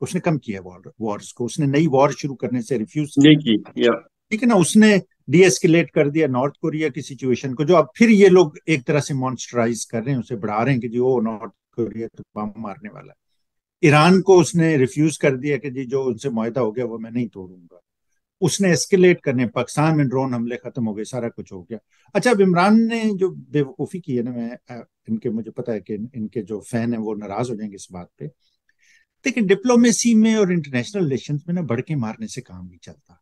اس نے کم کیا وارز کو، اس نے نئی وار شروع کرنے سے ریفیوز نہیں کیا، کی. ٹھیک ہے نا. اس نے ڈی ایسکیلیٹ کر دیا نارتھ کوریا کی سچویشن کو، جو اب پھر یہ لوگ ایک طرح سے مانسٹرائز کر رہے ہیں، اسے بڑھا رہے ہیں کہ جی وہ نارتھ کوریا تو بم مارنے والا ہے. ایران کو اس نے ریفیوز کر دیا کہ جی جو ان سے معاہدہ ہو گیا وہ میں نہیں توڑوں گا. اس نے ایسکیلیٹ کرنے، پاکستان میں ڈرون حملے ختم ہو گئے، سارا کچھ ہو گیا. اچھا اب عمران نے جو بے وقوفی کی ہے نا، میں ان کے مجھے پتا ہے کہ ان کے جو فین ہیں وہ ناراض ہو جائیں گے اس بات پہ. دیکھیں ڈپلومیسی میں اور انٹرنیشنل ریلیشنز میں نا بڑھ کے مارنے سے کام نہیں چلتا.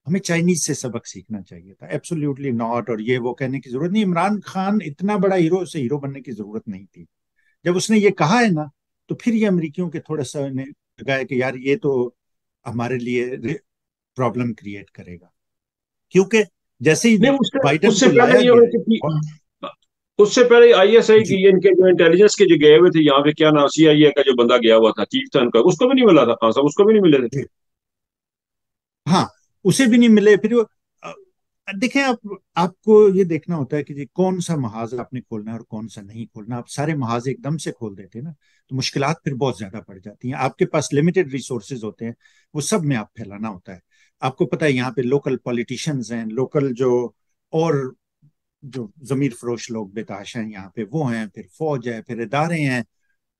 ہمیں چائنیز سے سبق سیکھنا چاہیے تھا. Absolutely not. اور یہ وہ کہنے کی ضرورت نہیں. عمران خان اتنا بڑا ہیرو، اسے ہیرو بننے کی ضرورت نہیں تھی. جب اس نے یہ کہا ہے نا تو پھر یہ امریکیوں کے تھوڑا سا لگا ہے کہ یار یہ تو ہمارے لیے پرابلم کریٹ کرے گا، کیونکہ جیسے ہی نہیں بائیڈن اس سے کو پہلے لایا یہ گیا ہو چکی، اور اس سے پہلے آئی ایس آئی جی کی ان کے جو انٹیلیجنس کے جو گئے ہوئے تھے یہاں پہ، کیا نام سی آئی اے کا جو بندہ گیا ہوا تھا چیف تھا ان کا، اس کو بھی نہیں ملا تھا خان صاحب، اس کو بھی نہیں ملے تھے. جی ہاں اسے بھی نہیں ملے. پھر دیکھیں آپ کو یہ دیکھنا ہوتا ہے کہ جی کون سا محاذ آپ نے کھولنا ہے اور کون سا نہیں کھولنا. آپ سارے محاذ ایک دم سے کھول دیتے ہیں نا تو مشکلات پھر بہت زیادہ بڑھ جاتی ہیں. آپ کے پاس لمیٹڈ ریسورسز ہوتے ہیں، وہ سب میں آپ پھیلانا ہوتا ہے. آپ کو پتا ہے یہاں پہ لوکل پولیٹیشنز ہیں، لوکل اور جو ضمیر فروش لوگ بتاش ہیں یہاں پہ وہ ہیں، پھر فوج ہے، پھر ادارے ہیں،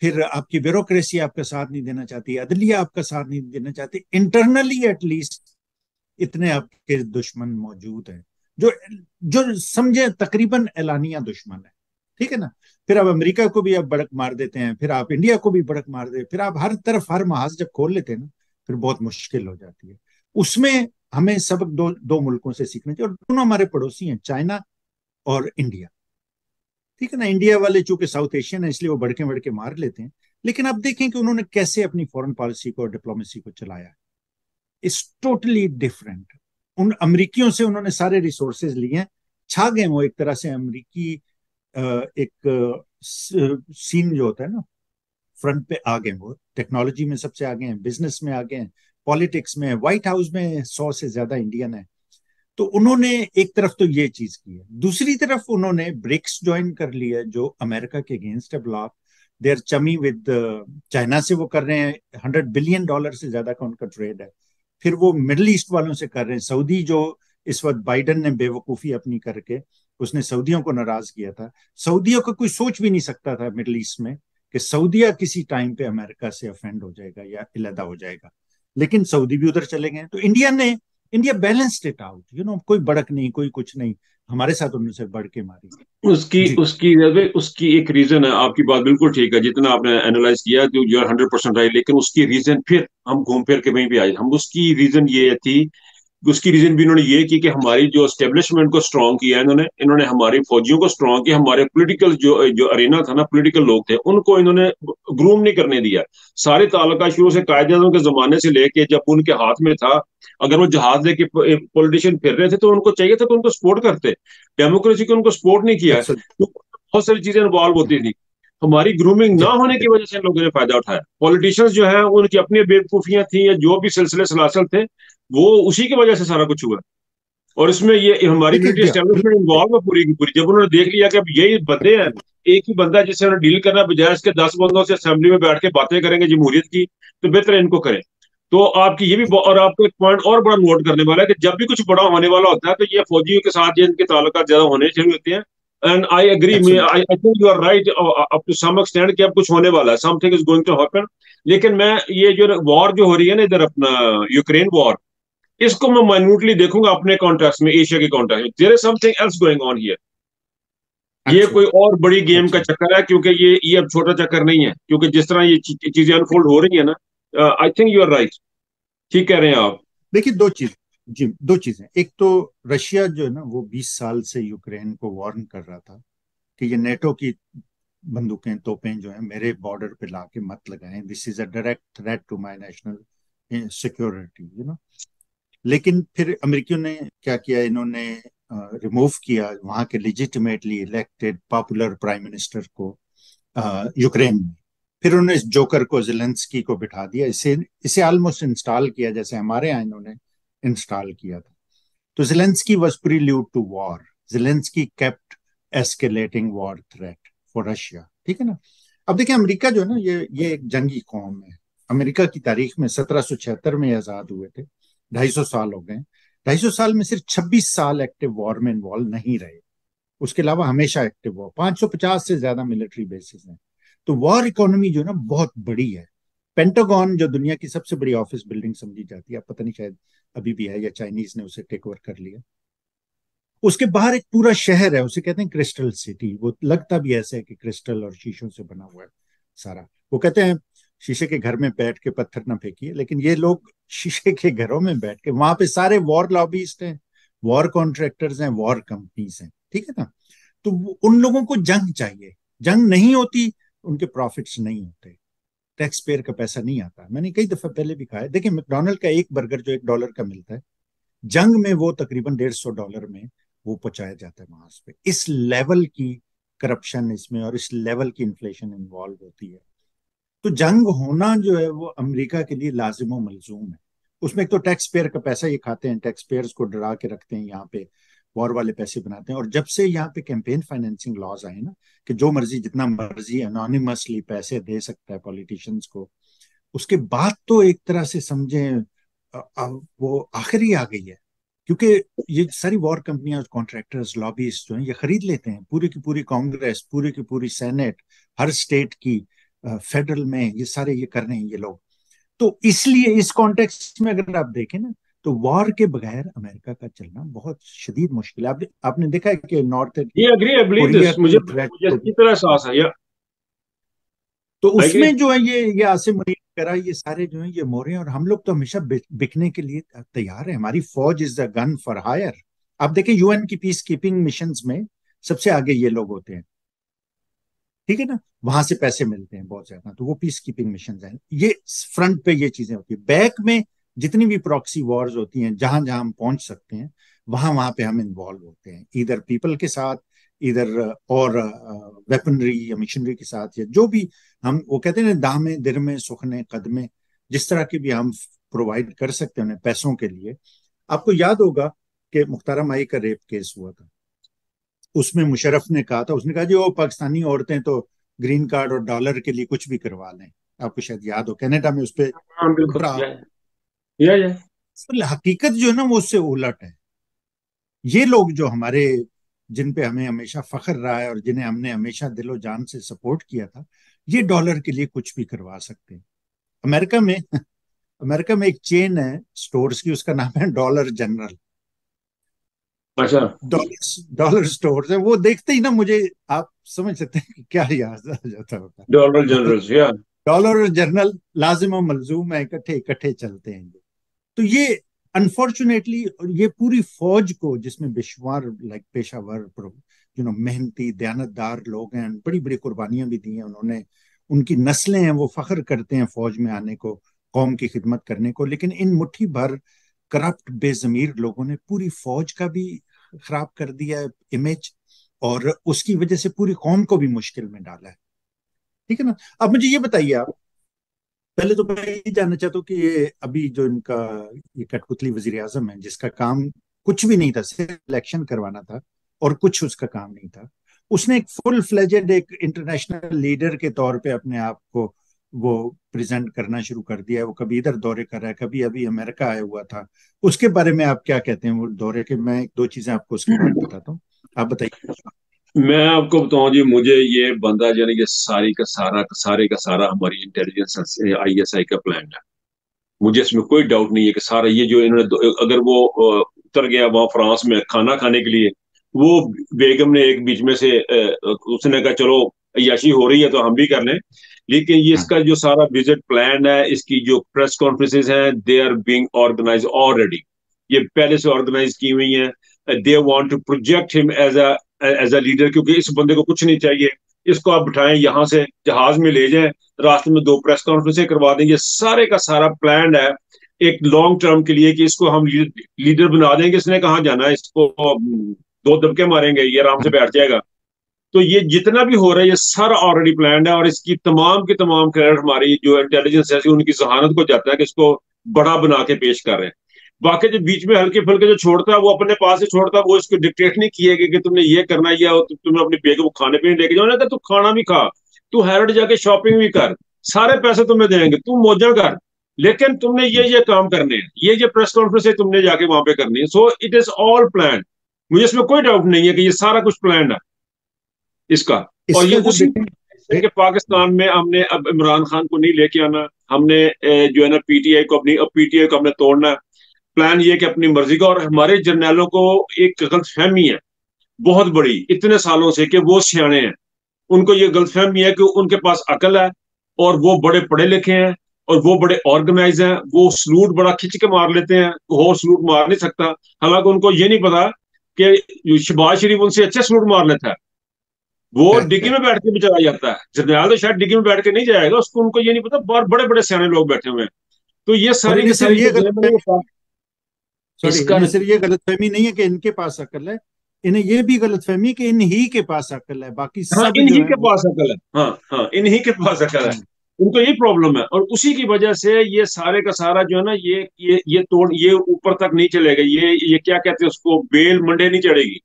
پھر آپ کی بیوروکریسی آپ کا ساتھ نہیں دینا چاہتی، عدلیہ آپ کا ساتھ نہیں دینا چاہتی. انٹرنلی ایٹ لیسٹ اتنے آپ کے دشمن موجود ہیں جو جو سمجھے تقریباً اعلانیہ دشمن ہے. ٹھیک ہے نا. پھر آپ امریکہ کو بھی آپ بڑک مار دیتے ہیں، پھر آپ انڈیا کو بھی بڑک مار دیتے ہیں، پھر آپ ہر طرف ہر محاذ جب کھول لیتے ہیں نا پھر بہت مشکل ہو جاتی ہے. اس میں ہمیں سبق دو ملکوں سے سیکھنا چاہیے، اور دونوں ہمارے پڑوسی ہیں، چائنا اور انڈیا. ٹھیک ہے نا. انڈیا والے چونکہ ساؤتھ ایشین ہے اس لیے وہ بڑھ کے مار لیتے ہیں، لیکن اب دیکھیں کہ انہوں نے کیسے اپنی فورن پالیسی کو اور ڈپلومیسی کو چلایا. It's totally different. ان امریکیوں سے انہوں نے سارے ریسورسز لیے ہیں، چھا گئے وہ ایک طرح سے امریکی ایک سین جو ہوتا ہے نا فرنٹ پہ آ گئے. وہ ٹیکنالوجی میں سب سے آگے ہیں، بزنس میں آگے ہیں، پالیٹکس میں. وائٹ ہاؤس میں 100 سے زیادہ انڈین ہیں. تو انہوں نے ایک طرف تو یہ چیز کی ہے، دوسری طرف انہوں نے برکس جوائن کر لیا جو امریکہ کے اگینسٹ ہے بلاک. دے آر چمی ود چائنا سے وہ کر رہے ہیں، $100 بلین سے زیادہ کا ان کا ٹریڈ ہے. پھر وہ مڈل ایسٹ والوں سے کر رہے ہیں. سعودی جو اس وقت بائیڈن نے بے وقوفی اپنی کر کے اس نے سعودیوں کو ناراض کیا تھا. سعودیوں کا کوئی سوچ بھی نہیں سکتا تھا مڈل ایسٹ میں کہ سعودیہ کسی ٹائم پہ امریکہ سے افینڈ ہو جائے گا یا علیحدہ ہو جائے گا، لیکن سعودی بھی ادھر چلے گئے. تو انڈیا بیلنسڈ اٹ آؤٹ، کوئی بڑک نہیں، کوئی کچھ نہیں. ہمارے ساتھ انہوں نے بڑھ کے ماری. جی اس کی ایک ریزن ہے. آپ کی بات بالکل ٹھیک ہے، جتنا آپ نے اینالائز کیا جو 100% رائٹ، لیکن اس کی ریزن پھر ہم گھوم پھر کے وہیں پہ آئے. اس کی ریزن یہ تھی، اس کی ریزن بھی انہوں نے یہ کی کہ ہماری جو اسٹیبلشمنٹ کو اسٹرانگ کیا انہوں نے ہماری فوجیوں کو اسٹرانگ کیا. ہمارے پولیٹیکل جو ارینا تھا نا، پولیٹیکل لوگ تھے ان کو انہوں نے گروم نہیں کرنے دیا. سارے تعلقات شروع سے قائد اعظم کے زمانے سے لے کے جب ان کے ہاتھ میں تھا، اگر وہ جہاز لے کے پولیٹیشین پھر رہے تھے تو ان کو چاہیے تھا کہ ان کو سپورٹ کرتے. ڈیموکریسی کو ان کو سپورٹ نہیں کیا. بہت ساری چیزیں انوالو ہوتی تھی. ہماری گرومنگ نہ جی ہونے کی وجہ سے لوگوں نے فائدہ اٹھایا. پولیٹیشینز جو ہیں ان کی اپنی بیوقوفیاں تھیں یا جو بھی سلسلے سلاسل تھے وہ اسی کی وجہ سے سارا کچھ ہوا. اور اس میں یہ ہماری دیکھیں ملٹری اسٹیبلشمنٹ انوالو ہے پوری کی پوری. جب انہوں نے دیکھ لیا کہ اب یہی بندے ہیں، ایک ہی بندہ جس سے انہوں نے ڈیل کرنا بجائے اس کے 10 بندوں سے اسمبلی میں بیٹھ کے باتیں کریں گے جمہوریت کی، تو بہتر ہے ان کو کریں. تو آپ کی یہ بھی اور آپ کو ایک پوائنٹ اور بڑا نوٹ کرنے والا ہے کہ جب بھی کچھ بڑا ہونے والا ہوتا ہے تو یہ فوجیوں کے ساتھ ان کے تعلقات زیادہ ہونے شروع ہوتے ہیں. And I agree, absolutely I think you are right up to some extend کہ اب کچھ ہونے والا ہے، something is going to happen. لیکن میں یہ جو وار جو ہو رہی ہے نا ادھر اپنا یوکرین وار، اس کو میں مائنوٹلی دیکھوں گا اپنے کانٹیکس میں، ایشیا کے کانٹیکس میں. There is something else going on here. یہ اچھا کوئی اور بڑی گیم کا اچھا. چکر ہے، کیونکہ یہ اب چھوٹا چکر نہیں ہے، کیونکہ جس طرح یہ چیزیں انفولڈ ہو رہی ہیں نا. I think you are right, ٹھیک کہہ رہے ہیں آپ. دیکھیے دو چیزیں. ایک تو رشیا جو ہے نا وہ 20 سال سے یوکرین کو وارن کر رہا تھا کہ یہ نیٹو کی بندوقیں توپیں جو ہیں میرے بارڈر پہ لا کے مت لگائیں، this is a direct threat to my national security لیکن پھر امریکیوں نے کیا کیا، انہوں نے ریموو کیا وہاں کے legitimately elected popular prime minister کو یوکرین میں. پھر انہوں نے اس جوکر کو زیلنسکی کو بٹھا دیا، اسے آلموسٹ انسٹال کیا جیسے ہمارے یہاں انہوں نے انسٹال کیا تھا. تو Zelensky was prelude to war. Zelensky kept escalating war threat for Russia. ٹھیک ہے نا. اب دیکھیں امریکہ جو ہے نا یہ ایک جنگی قوم ہے. امریکہ کی تاریخ میں 1776 میں آزاد ہوئے تھے، 250 سال ہو گئے. 250 سال میں صرف 26 سال ایکٹیو وار میں انوالو نہیں رہے، اس کے علاوہ ہمیشہ ایکٹیو وار. 550 سے زیادہ ملٹری بیسز ہیں. تو وار اکانومی جو ہے نا بہت بڑی ہے. پینٹاگون جو دنیا کی سب سے بڑی آفس بلڈنگ سمجھی جاتی ہے، اب پتہ نہیں شاید ابھی بھی ہے یا چائنیز نے اسے ٹیک اوور کر لیا. اس کے باہر ایک پورا شہر ہے، اسے کہتے ہیں کرسٹل سٹی. وہ لگتا بھی ایسے ہے کہ کرسٹل اور شیشوں سے بنا ہوا ہے سارا. وہ کہتے ہیں شیشے کے گھر میں بیٹھ کے پتھر نہ پھینکیے، لیکن یہ لوگ شیشے کے گھروں میں بیٹھ کے، وہاں پہ سارے وار لابیسٹ ہیں، وار کانٹریکٹرز ہیں، وار کمپنیز ہیں، ٹھیک ہے نا. تو ان لوگوں کو جنگ چاہیے. جنگ نہیں ہوتی ان کے پروفٹس نہیں ہوتے، ٹیکس پیئر کا پیسہ نہیں آتا. میں نے کئی دفعہ پہلے بھی کہا ہے، دیکھیں میک ڈونلڈ کا ایک برگر جو $1 کا ملتا ہے، جنگ میں وہ تقریباً $150 میں وہ پہنچایا جاتا ہے وہاں پہ. اس لیول کی کرپشن اس میں اور اس لیول کی انفلیشن انوالو ہوتی ہے. تو جنگ ہونا جو ہے وہ امریکہ کے لیے لازم و ملزوم ہے. اس میں ایک تو ٹیکس پیئر کا پیسہ یہ کھاتے ہیں، ٹیکس پیئرز کو ڈرا کے رکھتے ہیں، یہاں پہ وار والے پیسے بناتے ہیں. اور جب سے یہاں پہ کیمپین فائنینسنگ لاز آئے نا کہ جو مرضی جتنا مرضی انونیمسلی پیسے دے سکتا ہے پولیٹیشینز کو، اس کے بعد تو ایک طرح سے سمجھیں وہ آخری آ گئی ہے. کیونکہ یہ ساری وار کمپنیاں، کانٹریکٹرز، لابیسٹ جو ہیں، یہ خرید لیتے ہیں پوری کی پوری کانگریس، پوری کی پوری سینٹ، ہر اسٹیٹ کی، فیڈرل میں، یہ سارے یہ کر رہے ہیں یہ لوگ. تو اس لیے اس کانٹیکسٹ میں اگر آپ دیکھیں نا تو وار کے بغیر امریکہ کا چلنا بہت شدید مشکل ہے. آپ نے دیکھا ہے کہ نارتھ یہ اگری آئی بلیو کوریا دس، مجھے کی تھریٹ، مجھے اسی طرح احساس ہے. تو آئی اس اگری. میں جو ہے یہ عاصم منیر وغیرہ یہ سارے جو ہیں یہ مورے ہیں. اور ہم لوگ تو ہمیشہ بکنے کے لیے تیار ہیں. ہماری فوج از اے گن فار ہائر. آپ دیکھیں یو این کی پیس کیپنگ مشنز میں سب سے آگے یہ لوگ ہوتے ہیں، ٹھیک ہے نا. وہاں سے پیسے ملتے ہیں بہت زیادہ، تو وہ پیس کیپنگ مشنز ہیں. یہ فرنٹ پہ یہ چیزیں ہوتی ہیں. بیک میں جتنی بھی پراکسی وارز ہوتی ہیں، جہاں جہاں ہم پہنچ سکتے ہیں وہاں پہ ہم انوالو ہوتے ہیں، ادھر پیپل کے ساتھ، ادھر اور ویپنری یا مشنری کے ساتھ، یا جو بھی ہم وہ کہتے ہیں نا دامے درمے سخنے قدمے، جس طرح کے بھی ہم پرووائڈ کر سکتے ہیں پیسوں کے لیے. آپ کو یاد ہوگا کہ مختارہ مائی کا ریپ کیس ہوا تھا، اس میں مشرف نے کہا تھا، اس نے کہا جی وہ پاکستانی عورتیں تو گرین کارڈ اور ڈالر کے لیے کچھ بھی کروا لیں. آپ کو شاید یاد ہو کینیڈا میں اس پہ ہاں بالکل. بڑا. یا حقیقت جو ہے نا وہ اس سے الٹ ہے. یہ لوگ جو ہمارے، جن پہ ہمیں ہمیشہ فخر رہا ہے اور جنہیں ہم نے ہمیشہ دل و جان سے سپورٹ کیا تھا، یہ ڈالر کے لیے کچھ بھی کروا سکتے ہیں. امریکہ میں ایک چین ہے سٹورز کی، اس کا نام ہے ڈالر جنرل. اچھا. ڈالر سٹورز ہے، وہ دیکھتے ہی نا مجھے آپ سمجھ سکتے ہیں کہ کیا یاد آ جاتا ہوگا. Dollar generals. یا ڈالر اور جنرل لازم و ملزوم ہے، اکٹھے چلتے ہیں. تو یہ انفارچونیٹلی یہ پوری فوج کو، جس میں بشمار پیشہ ور محنتی دیانتدار لوگ ہیں، بڑی بڑی قربانیاں بھی دی ہیں انہوں نے، ان کی نسلیں ہیں، وہ فخر کرتے ہیں فوج میں آنے کو، قوم کی خدمت کرنے کو. لیکن ان مٹھی بھر کرپٹ بے ضمیر لوگوں نے پوری فوج کا بھی خراب کر دیا ہے امیج، اور اس کی وجہ سے پوری قوم کو بھی مشکل میں ڈالا ہے. ٹھیک ہے نا. اب مجھے یہ بتائیے، آپ پہلے تو میں یہ جاننا چاہتا ہوں کہ یہ ابھی جو ان کا یہ کٹ پتلی وزیر اعظم ہے، جس کا کام کچھ بھی نہیں تھا، صرف الیکشن کروانا تھا اور کچھ اس کا کام نہیں تھا، اس نے ایک فل فلیجڈ ایک انٹرنیشنل لیڈر کے طور پہ اپنے آپ کو وہ پریزنٹ کرنا شروع کر دیا ہے. وہ کبھی ادھر دورے کر رہا ہے، کبھی ابھی امریکہ آیا ہوا تھا. اس کے بارے میں آپ کیا کہتے ہیں وہ دورے کے؟ میں ایک دو چیزیں آپ کو اس کے بعد بتاتا ہوں، آپ بتائیے. میں آپ کو بتاؤں جی، مجھے یہ بندہ یعنی کہ سارے کا سارا ہماری انٹیلیجنس آئی ایس آئی کا پلان ہے. مجھے اس میں کوئی ڈاؤٹ نہیں ہے کہ سارا یہ جو انہوں نے، اگر وہ اتر گیا وہاں فرانس میں کھانا کھانے کے لیے، وہ بیگم نے ایک بیچ میں سے اس نے کہا چلو عیاشی ہو رہی ہے تو ہم بھی کر لیں. لیکن یہ اس کا جو سارا وزٹ پلان ہے، اس کی جو پریس کانفرنسز ہیں، they are being organize already. یہ پہلے سے آرگنائز کی ہوئی ہیں. دے وانٹ ٹو پروجیکٹ ہم ایز اے لیڈر، کیونکہ اس بندے کو کچھ نہیں چاہیے، اس کو آپ بٹھائیں یہاں سے جہاز میں لے جائیں، راستے میں 2 پریس کانفرنسیں کروا دیں. یہ سارے کا سارا پلان ہے ایک لانگ ٹرم کے لیے، کہ اس کو ہم لیڈر بنا دیں گے. اس نے کہاں جانا ہے، اس کو 2 دبکے ماریں گے، یہ آرام سے بیٹھ جائے گا. تو یہ جتنا بھی ہو رہا ہے یہ سارا آلریڈی پلانڈ ہے، اور اس کی تمام کی تمام کریڈٹ ہماری جو انٹیلیجنس ہے ان کی ذہانت کو جاتا ہے کہ اس کو بڑا بنا کے پیش کر رہے ہیں. باقی جو بیچ میں ہلکے پھلکے جو چھوڑتا ہے وہ اپنے پاس ہی چھوڑتا ہے، وہ اس کو ڈکٹیٹ نہیں کیے گا کہ تم نے یہ کرنا، یا تم نے اپنی بیگم کو کھانے پینے لے کے جانا، کہ تو کھانا بھی کھا، تو ہیرڈ جا کے شاپنگ بھی کر، سارے پیسے تمہیں دیں گے, تم موجہ کر, لیکن تم نے یہ کام کرنے ہیں, یہ پریس کانفرنس ہے تم نے جا کے وہاں پہ کرنی ہے. So it is all plan. مجھے اس میں کوئی ڈاؤٹ نہیں ہے کہ یہ سارا کچھ پلانڈ ہے اس کا. اور اس کا یہ جو اسی کہ پاکستان میں ہم نے اب عمران خان کو نہیں لے کے آنا, ہم نے جو ہے نا پی ٹی آئی کو ہم نے توڑنا ہے. پلان یہ کہ اپنی مرضی کا, اور ہمارے جرنیلوں کو ایک غلط فہمی ہے بہت بڑی اتنے سالوں سے کہ وہ سیانے ہیں. ان کو یہ غلط فہمی ہے کہ ان کے پاس عقل ہے اور وہ بڑے پڑھے لکھے ہیں اور وہ بڑے آرگنائز ہیں, وہ سلوٹ بڑا کھچ کے مار لیتے ہیں, اور سلوٹ مار نہیں سکتا. حالانکہ ان کو یہ نہیں پتا کہ شہباز شریف ان سے اچھے سلوٹ مار لیتا ہے, وہ ڈگی میں بیٹھ کے بھی چلا جاتا ہے. جرنیل تو شاید ڈگی میں بیٹھ کے نہیں جائے گا, اس کو ان کو یہ نہیں پتا باہر بڑے بڑے سیانے لوگ بیٹھے ہوئے ہیں. تو یہ اور ساری کی انہیں صرف ساری یہ جو غلط گیم فہمی، ہے اس سوری کا انہیں صرف یہ غلط فہمی نہیں ہے کہ ان کے پاس عقل ہے، انہیں یہ بھی غلط فہمی ہے کہ ان ہی کے پاس عقل ہے، باقی ہاں سب جو انہی ہے کے وہ پاس عقل ہے. ہاں ہاں انہی کے پاس عقل ہے. ہاں، ان کو یہی پرابلم ہے, اور اسی کی وجہ سے یہ سارے کا سارا جو ہے نا یہ توڑ یہ اوپر تک نہیں چلے گا. یہ کیا کہتے ہیں اس کو, بیل منڈے نہیں چڑھے گی.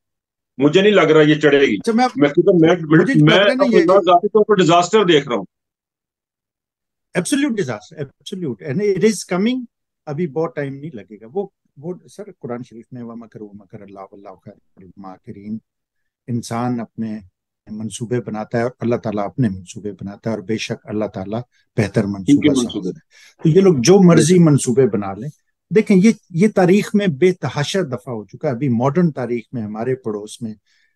مجھے نہیں لگ رہا یہ چڑھے گی. اچھا مجھے جو میں لگ رہا ہے نا اپنا یہ ذاتی طور پر ڈیزاسٹر دیکھ رہا ہوں. Absolute disaster, absolute and it is coming. ابھی بہت ٹائم نہیں لگے گا. وہ سر قرآن شریف میں وَمَكَرُوا اللہ واللہ خیر الماکرین، انسان اپنے منصوبے بناتا ہے اور اللہ تعالیٰ اپنے منصوبے بناتا ہے، اور بے شک اللہ تعالیٰ بہتر ان کے منصوبہ منصوبے ساز ہے. تو یہ لوگ جو مرضی منصوبے بنا لیں. دیکھیں یہ تاریخ میں بے تحاشا دفعہ ہو چکا ہے. ابھی ماڈرن تاریخ میں ہمارے پڑوس میں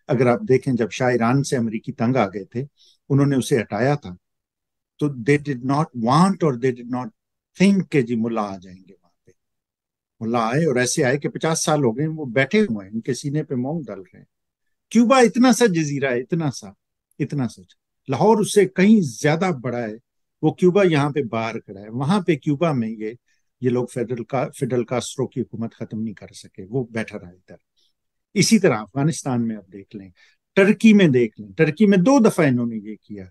اگر آپ دیکھیں، جب شاہ ایران سے امریکی تنگ آ گئے تھے، انہوں نے اسے ہٹایا تھا، تو دے ڈڈ ناٹ وانٹ اور دے ڈڈ ناٹ تھنک کہ جی ملا آ جائیں گے وہاں پہ. ملا آئے اور ایسے آئے کہ 50 سال ہو گئے وہ بیٹھے ہوئے ہیں، ان کے سینے پہ مونگ ڈل رہے ہیں. کیوبا اتنا سا جزیرہ ہے، اتنا سا. لاہور اس سے کہیں زیادہ بڑا ہے. وہ کیوبا یہاں پہ باہر کھڑا ہے، وہاں پہ کیوبا میں یہ لوگ فیڈل کاسٹرو کی حکومت ختم نہیں کر سکے، وہ بیٹھا رہا ادھر. اسی طرح افغانستان میں اب دیکھ لیں، ٹرکی میں دیکھ لیں. ٹرکی میں 2 دفعہ انہوں نے یہ کیا.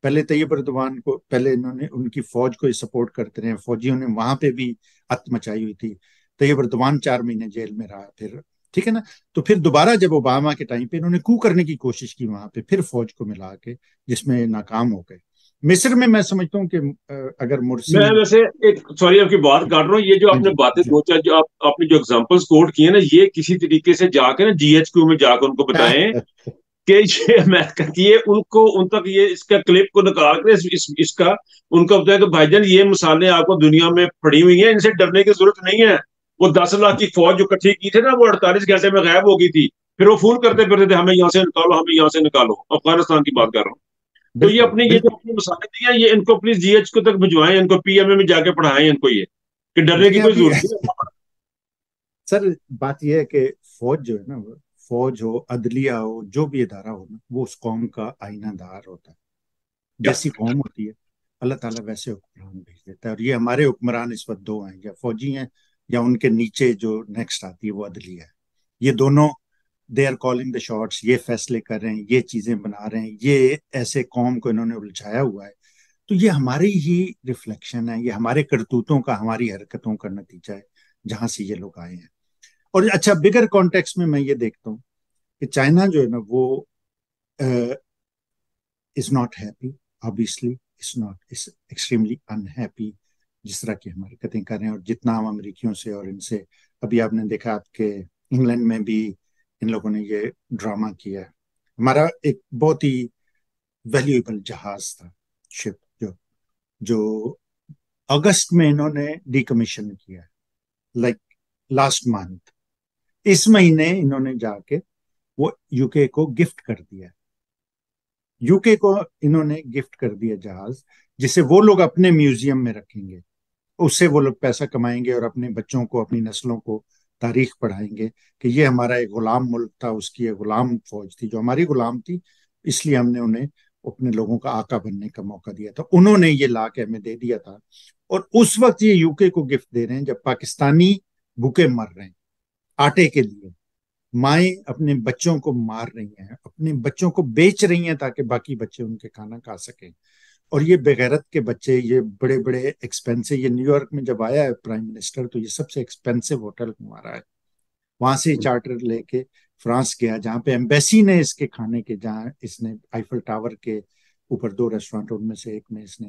پہلے طیب اردوان کو، پہلے انہوں نے ان کی فوج کو سپورٹ کرتے رہے، فوجیوں نے وہاں پہ بھی ہت مچائی ہوئی تھی. طیب اردوان 4 مہینے جیل میں رہا. پھر ٹھیک ہے نا. تو پھر دوبارہ جب اوباما کے ٹائم پہ انہوں نے کو کرنے کی کوشش کی وہاں پہ، پھر فوج کو ملا کے، جس میں ناکام ہو گئے. مصر میں سمجھتا ہوں کہ اگر مرسی. میں ویسے ایک سوری آپ کی بات کاٹ رہا ہوں, یہ جو ہاں آپ نے جی باتیں جی دو چار جو آپ نے جو اگزامپلس کوٹ کیے نا, یہ کسی طریقے سے جا کے نا جی ایچ کیو میں جا کے ان کو بتائیں کہ یہ ان کو ان تک یہ اس کا کلپ کو نکال کر اس کا ان کو بتایا کہ بھائی جان یہ مثالیں آپ کو دنیا میں پڑی ہوئی ہیں, ان سے ڈرنے کی ضرورت نہیں ہے. وہ 10 لاکھ کی فوج جو کٹھی کی تھی نا, وہ 48 گھنٹے میں غائب ہو گئی تھی. پھر وہ فون کرتے پھرتے تھے ہمیں یہاں سے نکالو, ہمیں یہاں سے نکالو. افغانستان کی بات کر رہا ہوں. تو یہ بالکل اپنی یہ جو بالکل. اپنی مثالیں دی ہیں, یہ ان کو پلیز جی ایچ کو تک بھجوائیں, ان کو پی ایم اے میں جا کے پڑھائیں ان کو, یہ کہ ڈرنے کی دیکھیں کوئی ابھی ضرورت نہیں ہے. سر بات یہ ہے کہ فوج جو ہے نا، فوج ہو، عدلیہ ہو، جو بھی ادارہ ہو نا، وہ اس قوم کا آئینہ دار ہوتا ہے. جیسی قوم ہوتی ہے اللہ تعالیٰ ویسے حکمران بھیج دیتا ہے. اور یہ ہمارے حکمران اس وقت 2 ہیں، یا فوجی ہیں یا ان کے نیچے جو نیکسٹ آتی ہے وہ عدلیہ ہے. یہ دونوں they are calling the shots. یہ فیصلے کر رہے ہیں، یہ چیزیں بنا رہے ہیں، یہ ایسے قوم کو انہوں نے الجھایا ہوا ہے. تو یہ ہماری ہی ریفلیکشن ہے، یہ ہمارے کرتوتوں کا، ہماری حرکتوں کا نتیجہ ہے جہاں سے یہ لوگ آئے ہیں. اور اچھا بگر کانٹیکس میں یہ دیکھتا ہوں کہ چائنا جو ہے نا وہ is not happy. obviously it's not, it's extremely unhappy جس طرح کی ہم حرکتیں کر رہے ہیں. اور جتنا ہم امریکیوں سے اور ان سے، ابھی آپ نے دیکھا آپ کے انگلینڈ میں بھی ان لوگوں نے یہ ڈرامہ کیا ہے. ہمارا ایک بہت ہی ویلیویبل جہاز تھا، شپ، جو اگست میں انہوں نے ڈی کمیشن کیا، لائک لاسٹ منتھ. اس مہینے انہوں نے جا کے وہ یو کے کو گفٹ کر دیا. یو کے کو انہوں نے گفٹ کر دیا جہاز، جسے وہ لوگ اپنے میوزیم میں رکھیں گے. اس سے وہ لوگ پیسہ کمائیں گے اور اپنے بچوں کو، اپنی نسلوں کو تاریخ پڑھائیں گے کہ یہ ہمارا ایک غلام ملک تھا، اس کی ایک غلام فوج تھی جو ہماری غلام تھی، اس لیے ہم نے انہیں اپنے لوگوں کا آقا بننے کا موقع دیا تھا. انہوں نے یہ لا کے ہمیں دے دیا تھا. اور اس وقت یہ یو کے کو گفٹ دے رہے ہیں جب پاکستانی بھوکے مر رہے ہیں آٹے کے لیے. مائیں اپنے بچوں کو مار رہی ہیں، اپنے بچوں کو بیچ رہی ہیں تاکہ باقی بچے ان کے کھانا کھا سکیں. اور یہ بغیرت کے بچے، یہ بڑے بڑے ایکسپینسو، یہ نیو یارک میں جب آیا ہے پرائم منسٹر تو یہ سب سے ایکسپینسو ہوٹل ہمارا ہے. وہاں سے چارٹر لے کے فرانس گیا جہاں پہ ایمبیسی نے اس کے کھانے کے، جہاں اس نے آئیفل ٹاور کے اوپر 2 ریسٹورینٹ، ان میں سے ایک میں اس نے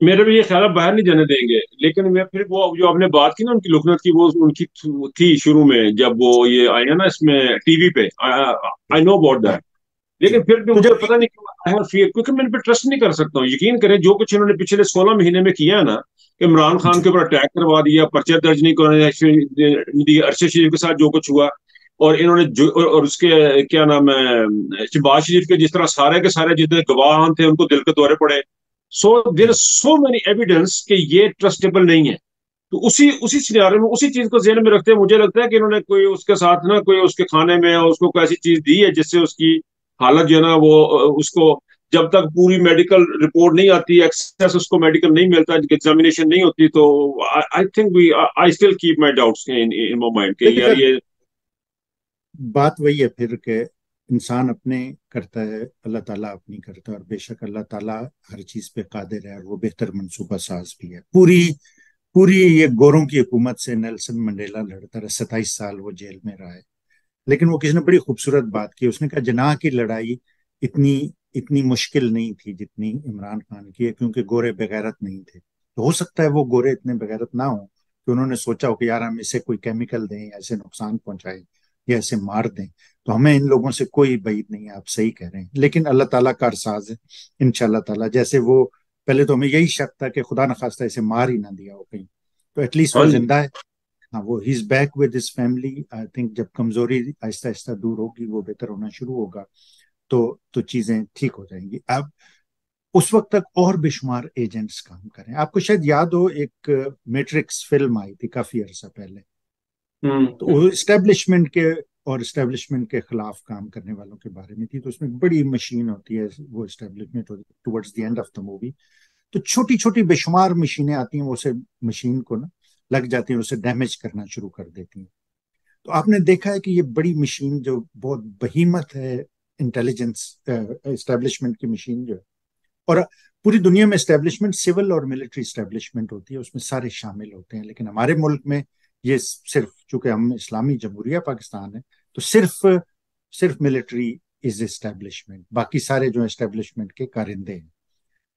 میرا بھی یہ خیال ہے باہر نہیں جانے دیں گے، لیکن میں پھر وہ جو آپ نے بات کی نا ان کی لکنت کی، وہ ان کی تھی شروع میں جب وہ یہ آئے ہیں نا اس میں ٹی وی پہ، آئی نو اباؤٹ ہاں دیٹ. جی. لیکن پھر بھی تو مجھے جب پتا نہیں کیوں I have fear، کیونکہ میں ان پہ ٹرسٹ نہیں کر سکتا ہوں. یقین کریں جو کچھ انہوں نے پچھلے 16 مہینے میں کیا ہے نا، عمران خان جی کے اوپر اٹیک کروا دیا، پرچہ درج نہیں کرنے دیا، ارشد شریف کے ساتھ جو کچھ ہوا، اور انہوں نے اور اس کے کیا نام ہے شہباز شریف کے جس طرح سارے کے سارے جتنے گواہ تھے ان کو دل کے دورے پڑے. سو دیر سو مینی ایویڈینس کہ یہ ٹرسٹیبل نہیں ہے. تو اسی سینارے میں اسی چیز کو ذہن میں رکھتے ہیں مجھے لگتا ہے کہ انہوں نے کوئی اس کے ساتھ نا کوئی اس کے کھانے میں اس کو کوئی ایسی چیز دی ہے جس سے اس کی حالت جو ہے نا وہ اس کو جب تک پوری میڈیکل رپورٹ نہیں آتی، ایکسس اس کو میڈیکل نہیں ملتا، ایگزامینیشن نہیں ہوتی، تو I think I still keep my doubts in my mind کہ دیکھیں یار سر، یہ. بات وہی ہے پھر کہ انسان اپنے کرتا ہے، اللہ تعالیٰ اپنی کرتا ہے، اور بے شک اللہ تعالیٰ ہر چیز پہ قادر ہے اور وہ بہتر منصوبہ ساز بھی ہے. پوری پوری یہ گوروں کی حکومت سے نیلسن منڈیلا لڑتا رہا، 27 سال وہ جیل میں رہا ہے. لیکن وہ کسی نے بڑی خوبصورت بات کی، اس نے کہا جناح کی لڑائی اتنی اتنی مشکل نہیں تھی جتنی عمران خان کی ہے، کیونکہ گورے بغیرت نہیں تھے. تو ہو سکتا ہے وہ گورے اتنے بغیرت نہ ہوں کہ انہوں نے سوچا ہو کہ یار ہم اسے کوئی کیمیکل دیں یا اسے نقصان پہنچائیں یا اسے مار دیں، تو ہمیں ان لوگوں سے کوئی بعید نہیں ہے. آپ صحیح کہہ رہے ہیں، لیکن اللہ تعالیٰ کا ارساز ہے. انشاءاللہ تعالیٰ جیسے وہ پہلے تو ہمیں یہی شک تھا کہ خدا نخواستہ اسے مار ہی نہ دیا ہو کہیں، تو ایٹ لیسٹ وہ ہاں جی. زندہ ہے. ہاں، وہ ہی is back with his family. I think جب کمزوری آہستہ آہستہ دور ہوگی، وہ بہتر ہونا شروع ہوگا، تو چیزیں ٹھیک ہو جائیں گی. اب اس وقت تک اور بے شمار ایجنٹس کام کریں. آپ کو شاید یاد ہو ایک میٹرکس فلم آئی تھی کافی عرصہ پہلے، ہوں. تو وہ اسٹیبلشمنٹ کے اور اسٹیبلشمنٹ کے خلاف کام کرنے والوں کے بارے میں تھی. تو اس میں بڑی مشین ہوتی ہے، وہ اسٹیبلشمنٹ ہوتی ہے towards the end of the movie. تو چھوٹی چھوٹی بے شمار مشینیں آتی ہیں، وہ اسے مشین کو نا لگ جاتی ہیں، اسے ڈیمیج کرنا شروع کر دیتی ہیں. تو آپ نے دیکھا ہے کہ یہ بڑی مشین جو بہت بہیمت ہے، انٹیلیجنس اسٹیبلشمنٹ کی مشین جو ہے، اور پوری دنیا میں اسٹیبلشمنٹ سول اور ملٹری اسٹیبلشمنٹ ہوتی ہے، اس میں سارے شامل ہوتے ہیں. لیکن ہمارے ملک میں یہ صرف چونکہ ہم اسلامی جمہوریہ پاکستان ہے، تو صرف ملٹری از اسٹیبلشمنٹ، باقی سارے جو اسٹیبلشمنٹ کے کارندے ہیں.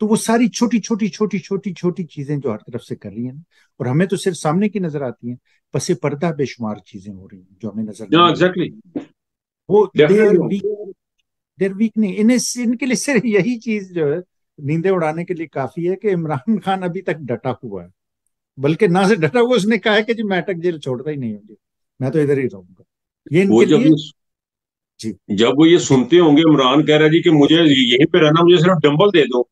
تو وہ ساری چھوٹی چھوٹی چھوٹی چھوٹی چھوٹی چیزیں جو ہر طرف سے کر رہی ہیں نا، اور ہمیں تو صرف سامنے کی نظر آتی ہیں، پس پردہ بے شمار چیزیں ہو رہی ہیں جو ہمیں نظر ہاں نہیں ایگزیکٹلی. آتی. وہ ڈیفینیٹلی. دیر ویک نہیں، ان کے لیے صرف یہی چیز جو ہے نیندیں اڑانے کے لیے کافی ہے کہ عمران خان ابھی تک ڈٹا ہوا ہے. بلکہ نہ سے ڈٹا ہوا، اس نے کہا ہے کہ جی میں اٹک جیل چھوڑتا ہی نہیں ہوں جی، میں تو ادھر ہی رہوں گا. یہ ان وہ کے لیے. جی جب وہ یہ جی سنتے ہوں گے عمران کہہ رہا ہے جی کہ مجھے یہیں پہ رہنا، مجھے صرف ڈمبل دے دو،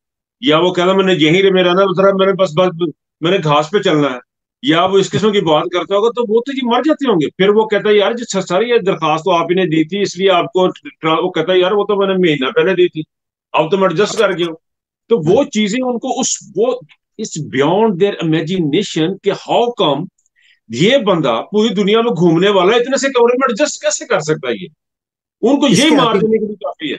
یا وہ کہہ رہا میں نے یہیں میں رہنا ذرا، میں نے بس میں نے گھاس پہ چلنا ہے، یا وہ اس قسم کی بات کرتا ہوگا، تو وہ تو جی مر جاتے ہوں گے. پھر وہ کہتا ہے یار جی ساری یہ درخواست تو آپ ہی نے دی تھی، اس لیے آپ کو وہ کہتا ہے یار وہ تو میں نے مہینہ پہلے دی تھی، اب تو میں ایڈجسٹ کر گیا ہوں. تو ہاں وہ چیزیں ان کو وہ اس بیونڈ دیئر امیجنیشن کہ ہاؤ کم یہ بندہ پوری دنیا میں گھومنے والا ہے، اتنے سے کمرے میں ایڈجسٹ کیسے کر سکتا ہے؟ یہ ان کو اس یہی کے مار عادی، دینے کے لیے کافی ہے.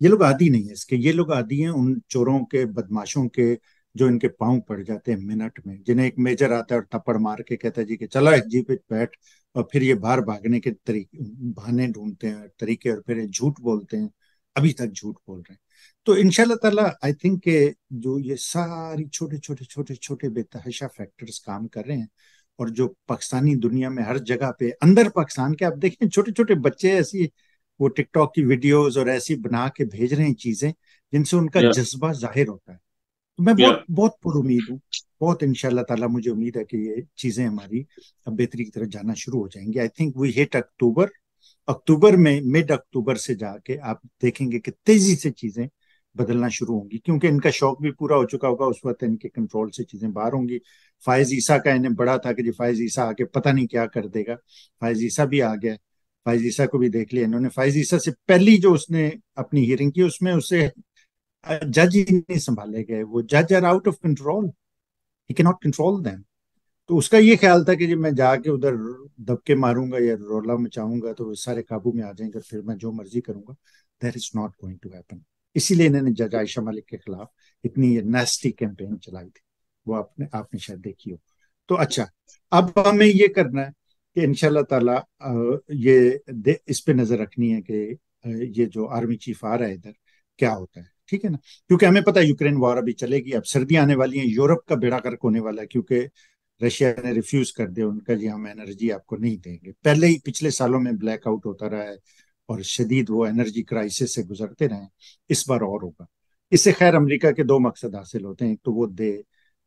یہ لوگ عادی نہیں ہے اس کے. یہ لوگ عادی ہیں ان چوروں کے، بدماشوں کے، جو ان کے پاؤں پڑ جاتے ہیں منٹ میں، جنہیں ایک میجر آتا ہے اور تھپڑ مار کے کہتا ہے جی کہ چلا ایک جی پہ بیٹھ، اور پھر یہ باہر بھاگنے کے طریقے بہانے ڈھونڈتے ہیں طریقے، اور پھر یہ جھوٹ بولتے ہیں، ابھی تک جھوٹ بول رہے ہیں. تو انشاءاللہ تعالیٰ آئی تھنک کہ جو یہ ساری چھوٹے چھوٹے چھوٹے چھوٹے بے تحاشا فیکٹرز کام کر رہے ہیں، اور جو پاکستانی دنیا میں ہر جگہ پہ اندر پاکستان کے آپ دیکھیں چھوٹے چھوٹے بچے ایسی وہ ٹک ٹاک کی ویڈیوز اور ایسی بنا کے بھیج رہے ہیں چیزیں جن سے ان کا یا جذبہ ظاہر ہوتا ہے. تو میں یا بہت بہت پر امید ہوں، بہت انشاءاللہ تعالیٰ مجھے امید ہے کہ یہ چیزیں ہماری اب بہتری کی طرف جانا شروع ہو جائیں گی. آئی تھنک وی ہٹ اکتوبر. اکتوبر میں مڈ اکتوبر سے جا کے آپ دیکھیں گے کہ تیزی سے چیزیں بدلنا شروع ہوں گی، کیونکہ ان کا شوق بھی پورا ہو چکا ہوگا. اس وقت ان کے کنٹرول سے چیزیں باہر ہوں گی. فائز عیسیٰ کا انہیں بڑا تھا کہ جی فائز عیسیٰ آگے پتہ نہیں کیا کر دے گا. فائز عیسیٰ بھی آ گیا. فائز عیسیٰ کو بھی دیکھ لیا انہوں نے. فائز عیسیٰ سے پہلی جو اس نے اپنی ہیئرنگ کی، اس میں اسے جج ہی نہیں سنبھالے گئے. وہ جج آر آؤٹ آف کنٹرول، ہی کی ناٹ کنٹرول دیم. تو اس کا یہ خیال تھا کہ جب میں جا کے ادھر دبکے ماروں گا یا رولا مچاؤں گا تو وہ سارے قابو میں آ جائیں گے، پھر میں جو مرضی کروں گا. That is not going to happen. اسی لیے انہوں نے جج عائشہ ملک کے خلاف اتنی یہ نیسٹی کیمپین چلائی تھی، وہ آپ نے شاید دیکھی ہو. تو اچھا، اب ہمیں یہ کرنا ہے کہ انشاءاللہ تعالیٰ یہ اس پہ نظر رکھنی ہے کہ یہ جو آرمی چیف آ رہا ہے ادھر کیا ہوتا ہے. ٹھیک ہے نا, کیونکہ ہمیں پتا ہے یوکرین وار ابھی چلے گی, اب سردیاں آنے والی ہیں, یورپ کا بیڑا غرق ہونے والا ہے, کیونکہ رشیا نے ریفیوز کر دیا, ان کا جی ہم انرجی آپ کو نہیں دیں گے. پہلے ہی پچھلے سالوں میں بلیک آؤٹ ہوتا رہا ہے اور شدید وہ انرجی کرائسس سے گزرتے رہے ہیں, اس بار اور ہوگا. اس سے خیر امریکہ کے دو مقصد حاصل ہوتے ہیں, ایک تو وہ they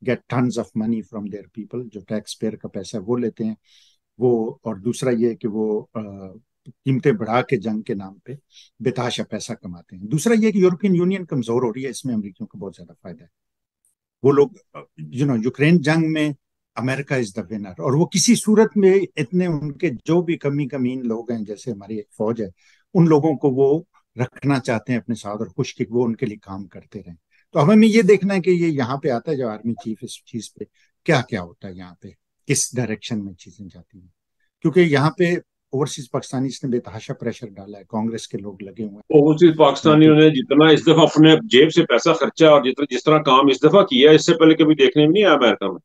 get tons of money from their people, جو ٹیکس پیئر کا پیسہ وہ لیتے ہیں وہ, اور دوسرا یہ کہ وہ قیمتیں بڑھا کے جنگ کے نام پہ بے تحاشا پیسہ کماتے ہیں. دوسرا یہ کہ یورپین یونین کمزور ہو رہی ہے, اس میں امریکیوں کو بہت زیادہ فائدہ ہے. وہ لوگ یوکرین جنگ میں امریکہ از دا ونر, اور وہ کسی صورت میں اتنے ان کے جو بھی کمی کمین لوگ ہیں جیسے ہماری ایک فوج ہے, ان لوگوں کو وہ رکھنا چاہتے ہیں اپنے ساتھ, اور خوش کہ وہ ان کے لیے کام کرتے رہیں. تو ہمیں یہ دیکھنا ہے کہ یہ یہاں پہ آتا ہے جو آرمی چیف, اس چیز پہ کیا کیا ہوتا ہے یہاں پہ, کس ڈائریکشن میں چیزیں جاتی ہیں, کیونکہ یہاں پہ اوورسیز پاکستانی نے بے تحاشا پریشر ڈالا ہے, کانگریس کے لوگ لگے ہوئے اوورسیز ہیں کہ پاکستانیوں نے جتنا اس دفعہ اپنے جیب سے پیسہ خرچا اور جس طرح کام اس دفعہ کیا, اس سے پہلے کبھی دیکھنے میں نہیں آیا امریکہ میں.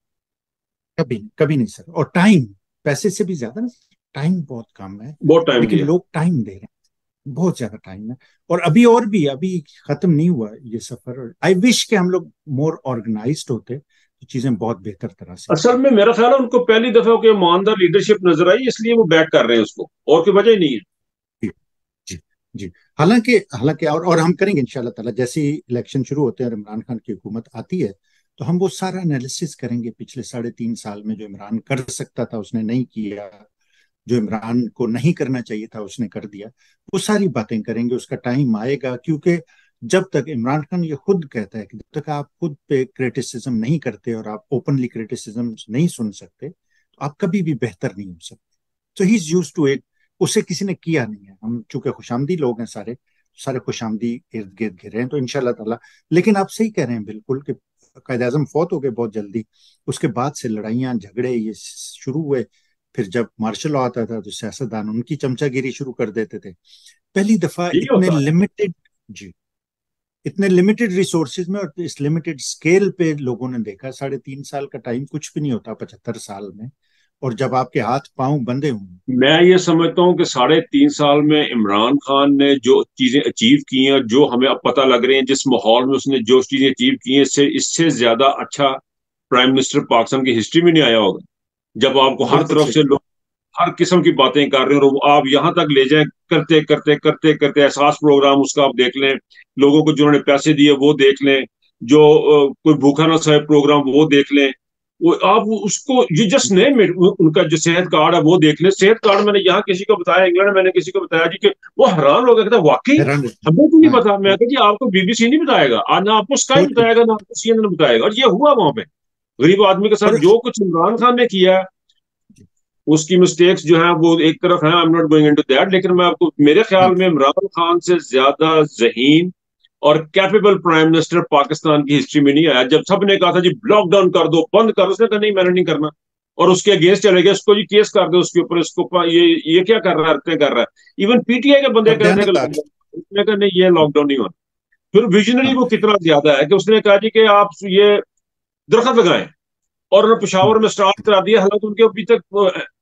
کبھی کبھی نہیں سر. اور ٹائم, پیسے سے بھی زیادہ نا, ٹائم بہت کم ہے, بہت ٹائم لیکن لیا. لوگ ٹائم دے رہے ہیں, بہت زیادہ ٹائم ہے. اور ابھی ختم نہیں ہوا یہ سفر. آئی وش کہ ہم لوگ مور آرگنائزڈ ہوتے تو چیزیں بہت بہتر طرح سے اصل ہوتی. میں میرا خیال ہے ان کو پہلی دفعہ کوئی ایماندار لیڈرشپ نظر آئی, اس لیے وہ بیک کر رہے ہیں اس کو, اور کوئی وجہ ہی نہیں ہے. جی جی جی. حالانکہ اور ہم کریں گے ان شاء اللہ تعالیٰ, جیسے ہی الیکشن شروع ہوتے ہیں اور عمران خان کی حکومت آتی ہے تو ہم وہ سارا انالیسس کریں گے, پچھلے 3.5 سال میں جو عمران کر سکتا تھا اس نے نہیں کیا, جو عمران کو نہیں کرنا چاہیے تھا اس نے کر دیا, وہ ساری باتیں کریں گے. اس کا ٹائم آئے گا, کیونکہ جب تک عمران خان یہ خود کہتا ہے کہ جب تک آپ خود پہ کریٹیسزم نہیں کرتے اور آپ اوپنلی کریٹیسزم نہیں سن سکتے تو آپ کبھی بھی بہتر نہیں ہو سکتے. تو ہی از یوز ٹو اٹ, اسے کسی نے کیا نہیں ہے. ہم چونکہ خوش آمدی لوگ ہیں, سارے سارے خوش آمدی ارد گرد گھرے ہیں, تو ان شاء اللہ تعالیٰ. لیکن آپ صحیح کہہ رہے ہیں بالکل کہ قائد اعظم فوت ہو گئے بہت جلدی, اس کے بعد سے لڑائیاں جھگڑے یہ شروع ہوئے. پھر جب مارشل لا آتا تھا تو سیاستدان ان کی چمچا گیری شروع کر دیتے تھے. پہلی دفعہ یہی ہوتا ہے. جی اتنے لمیٹڈ ریسورسز میں اور اس لمیٹڈ اسکیل پہ لوگوں نے دیکھا. 3.5 سال کا ٹائم کچھ بھی نہیں ہوتا 75 سال میں, اور جب آپ کے ہاتھ پاؤں بندے ہوں. میں یہ سمجھتا ہوں کہ 3.5 سال میں عمران خان نے جو چیزیں اچیو کی ہیں, جو ہمیں اب پتہ لگ رہی ہیں, جس ماحول میں اس نے جو چیزیں اچیو کی ہیں, اس سے زیادہ اچھا پرائم منسٹر پاکستان کی ہسٹری میں نہیں آیا ہوگا. جب آپ کو ہر بالکل طرف صحیح. سے لوگ ہر قسم کی باتیں کر رہے ہیں, اور آپ یہاں تک لے جائیں کرتے کرتے کرتے کرتے احساس پروگرام اس کا آپ دیکھ لیں, لوگوں کو جنہوں نے پیسے دیے وہ دیکھ لیں, جو کوئی بھوکا نہ سوئے پروگرام وہ دیکھ لیں, وہ آپ اس کو یہ جسٹ نیم ان کا جو صحت کارڈ ہے وہ دیکھ لیں. صحت کارڈ میں نے یہاں کسی کو بتایا, انگلینڈ میں نے کسی کو بتایا جی, کہ وہ حیران ہو گیا, کہتا واقعی حیران رہتے ہمیں تو نہیں ہیں. پتا. میں کہ جی آپ کو بی بی سی نہیں بتائے گا, نہ آپ کو اسکائی ہاں بتائے گا, نہ آپ کو سی این این بتائے گا. اور یہ ہوا وہاں پہ غریب آدمی کے اور ساتھ جو کچھ عمران خان نے کیا, اس کی مسٹیکس جو ہیں وہ ایک طرف ہیں, I'm not going into that, لیکن میں آپ کو میرے ہاں خیال میں عمران خان سے زیادہ ذہین اور کیپیبل پرائم منسٹر پاکستان کی ہسٹری میں نہیں آیا. جب سب نے کہا تھا جی لاک ڈاؤن کر دو, بند کر, اس نے کہا نہیں میں نے نہیں کرنا, اور اس کے اگینسٹ چلے گئے, اس کو جی کیس کر دو اس کے اوپر, اس کو یہ کیا کر رہا ہے, کر رہا ہے. ایون پی ٹی آئی کے بندے اور کہہ رہے تھے کہ دیانتدار. لاک ڈاؤن, اس نے کہا نہیں یہ لاک ڈاؤن نہیں ہونا. پھر ویژنری ہاں وہ کتنا زیادہ ہے کہ اس نے کہا جی کہ آپ یہ درخت لگائیں, اور انہوں نے پشاور میں اسٹارٹ کرا دیا. حالانکہ ان کے ابھی تک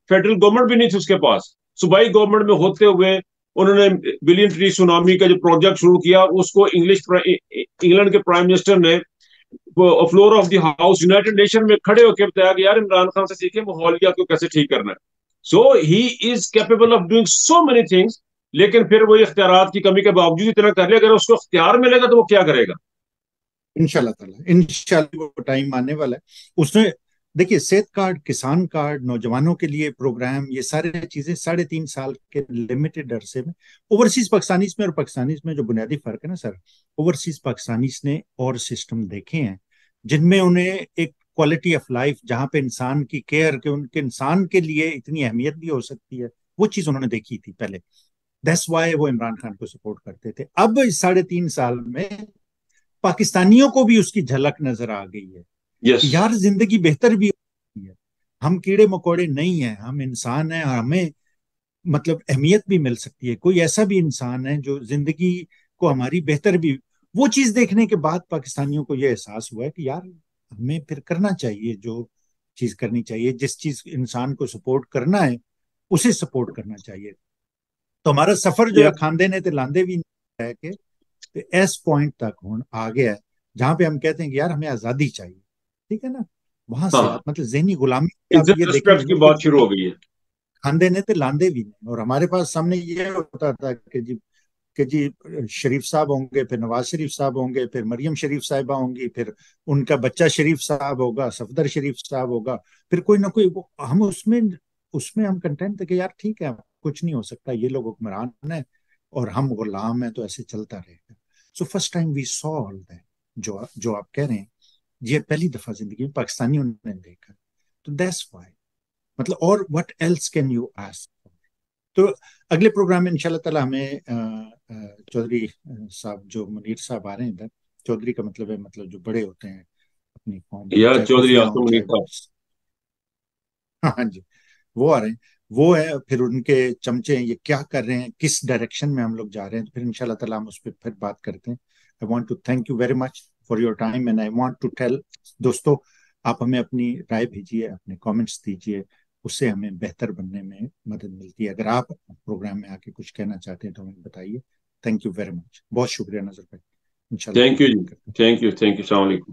فیڈرل گورنمنٹ بھی نہیں تھی اس کے پاس, صوبائی گورنمنٹ میں ہوتے ہوئے انہوں نے بلین ٹری سونامی کا جو پروجیکٹ شروع کیا, اس کو انگلینڈ کے پرائم منسٹر نے floor of the house United Nation میں کھڑے ہو کے بتایا کہ یار عمران خان سے سیکھیں ماحولیات کو کیسے ٹھیک کرنا ہے. So he is capable of doing so many things, لیکن پھر وہ اختیارات کی کمی کے باوجود اتنا کر لیا. اگر اس کو اختیار ملے گا تو وہ کیا کرے گا؟ ان شاء اللہ تعالیٰ, ان شاء اللہ وہ ٹائم آنے والا ہے. اس نے دیکھیے صحت کارڈ, کسان کارڈ, نوجوانوں کے لیے پروگرام, یہ سارے چیزیں 3.5 سال کے لمیٹڈ عرصے میں. اوورسیز پاکستانیز میں اور پاکستانیز میں جو بنیادی فرق ہے نا سر, اوورسیز پاکستانیز نے اور سسٹم دیکھے ہیں جن میں انہیں ایک کوالٹی آف لائف, جہاں پہ انسان کی کیئر, کہ ان کے انسان کے لیے اتنی اہمیت بھی ہو سکتی ہے, وہ چیز انہوں نے دیکھی تھی پہلے. دیٹس وائی وہ عمران خان کو سپورٹ کرتے تھے. اب اس 3.5 سال میں پاکستانیوں کو بھی اس کی جھلک نظر آ گئی ہے کہ یس. یار زندگی بہتر بھی ہوتی ہے, ہم کیڑے مکوڑے نہیں ہیں, ہم انسان ہیں, اور ہمیں مطلب اہمیت بھی مل سکتی ہے. کوئی ایسا بھی انسان ہے جو زندگی کو ہماری بہتر بھی. وہ چیز دیکھنے کے بعد پاکستانیوں کو یہ احساس ہوا ہے کہ یار ہمیں پھر کرنا چاہیے جو چیز کرنی چاہیے, جس چیز انسان کو سپورٹ کرنا ہے اسے سپورٹ کرنا چاہیے. تو ہمارا سفر جو ہے کھاندے نے تے لاندے بھی ہے کہ تو اس پوائنٹ تک آ گیا ہے جہاں پہ ہم کہتے ہیں کہ یار ہمیں آزادی چاہیے، ٹھیک ہے نا، وہاں سے ہاں، آپ مطلب ذہنی غلامی آپ عزت یہ دیکھیں رسپیکٹ گے کی نا کہ بات شروع ہو گئی ہے. کھاندے نے تو لاندے بھی نہیں، اور ہمارے پاس سامنے یہ ہوتا تھا کہ جی شریف صاحب ہوں گے، پھر نواز شریف صاحب ہوں گے، پھر مریم شریف صاحبہ ہوں گی، پھر ان کا بچہ شریف صاحب ہوگا، صفدر شریف صاحب ہوگا، پھر کوئی نہ کوئی ہم اس میں ہم کنٹینٹ تھے کہ یار ٹھیک ہے کچھ نہیں ہو سکتا، یہ لوگ حکمران ہیں اور ہم غلام ہیں، تو ایسے چلتا رہے گا. So first time we so all that, جو آپ کہہ رہے ہیں یہ پہلی دفعہ زندگی میں پاکستانیوں نے دیکھا. تو دیٹس وائی مطلب، اور what else can you ask. تو اگلے پروگرام میں انشاءاللہ تعالی ہمیں چودھری صاحب، جو منیر صاحب آ رہے ہیں ادھر، چودھری کا مطلب ہے مطلب جو بڑے ہوتے ہیں اپنی قوم میں، یا چاہے چودھری پھوپھیاں آصف ہوں منیر چاہے صاحب. ہاں جی، وہ آ رہے ہیں. وہ ہے پھر ان کے چمچے ہیں، یہ کیا کر رہے ہیں، کس ڈائریکشن میں ہم لوگ جا رہے ہیں، تو پھر انشاءاللہ تعالی ہم اس پہ پھر بات کرتے ہیں. I want to thank you very much for your time and I want to tell دوستو، آپ ہمیں اپنی رائے بھیجیے، اپنے کامنٹس دیجیے، اس سے ہمیں بہتر بننے میں مدد ملتی ہے. اگر آپ پروگرام میں آ کے کچھ کہنا چاہتے ہیں تو ہمیں بتائیے. تھینک یو ویری مچ، بہت شکریہ نظر بھائی، انشاءاللہ تھینک پھر یو جی، بات کرتے ہیں. تھینک یو، تھینک یو، السلام علیکم.